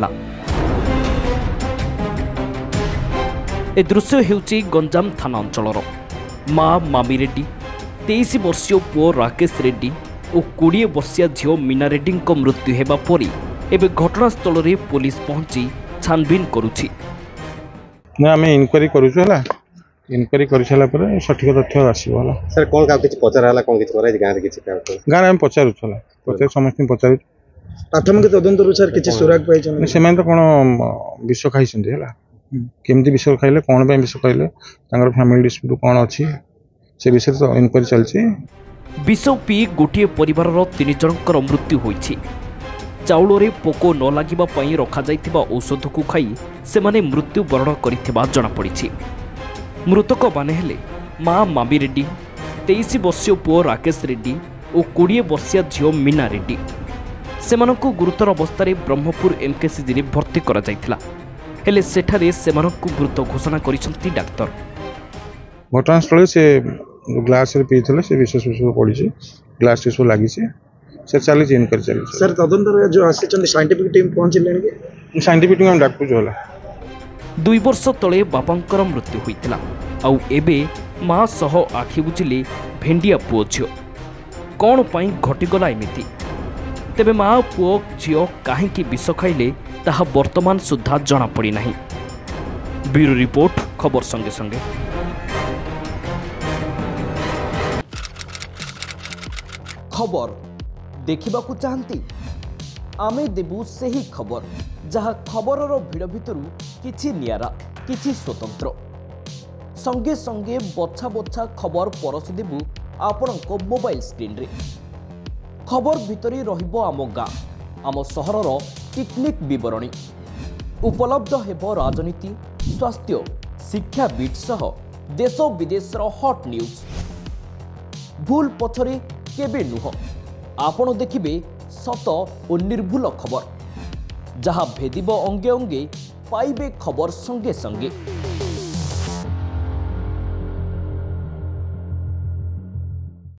ହୋଇଥିଲା। ए दृश्य हेउची गंजाम थाना अंचलर माँ मामी रेड्डी 23 वर्षीय पुओ राकेश रेड्डी और 20 वर्षीय झील मीना रेड्डी मृत्यु हेबा परी एबे घटनास्थल रे पुलिस पहुंची छानबीन करुछि। आम इनक्वारी करूला इनक्वारी कर सारा पर सठिक तथ्य आसो सर कौन का किसी पचारा कौन किसी गाँव गाँव में पचारूला समस्त पचार प्राथमिक तदंत सर किसी सुराग पाई से तो कौन विष खाई केमती विष खाइले कौन विष खाइले फैमिली डिस्प्यूट कौन अच्छी से विषय तो इनक्वारी चलती। विष पी गोटे परिवार 3 जनकर मृत्यु होइछि। चाउल पोको न लागिबा पई रखा जाइथिबा औषध को खाई से माने मृत्यु वरण करिथिबा जणा पड़िछि। मृतक माने हेले माँ मामी रेड्डी 23 वर्षीय पुओ राकेश रेड्डी और 20 वर्षीय झील मीना रेड्डी सेमानंकु गुरुतर अवस्था ब्रह्मपुर एमकेसीजी रे भर्ती करा जाइथिला। हेले सेठारे सेमानंकु मृत घोषणा करिसंती डाक्टर। घटनास्थल से ग्लास पीते से विशेष पड़ी ग्लास सब लगी से चली इनक्वारी चली। सर तदंत जो आसी साइंटिफिक टीम पहुंचले साइंटिफिक टीम डाकू 2 वर्ष तले बापांकर मृत्यु होइतिला आउ एबे माँ सह आखि बुझिले भेंडिया पुओ झियो कौन पाई घटिगला एमिति तेबे माँ पुओ झियो काहेकि विष खाइले ताहा वर्तमान सुद्धा जना पड़ी नाही। ब्यूरो रिपोर्ट खबर संगे संगे। खबर देखिबाकू चाहती आमे देबू सही खबर जहाँ खबरर भिड़ भितरु किछि नियारा किछि स्वतंत्र संगे संगे बछा बछा खबर परसी देबू आपणको मोबाइल स्क्रीन रे। खबर भितरी रहिबो आम गाँ आम सहरर पिकनिक विवरणी उपलब्ध हेबो राजनीति स्वास्थ्य शिक्षा बीट सह देश विदेशर हॉट न्यूज। भूल पछरे केबे नुह आपण देखिबे सत और निर्भुल खबर जहाँ भेदिब अंगे अंगे पाइबे खबर संगे संगे।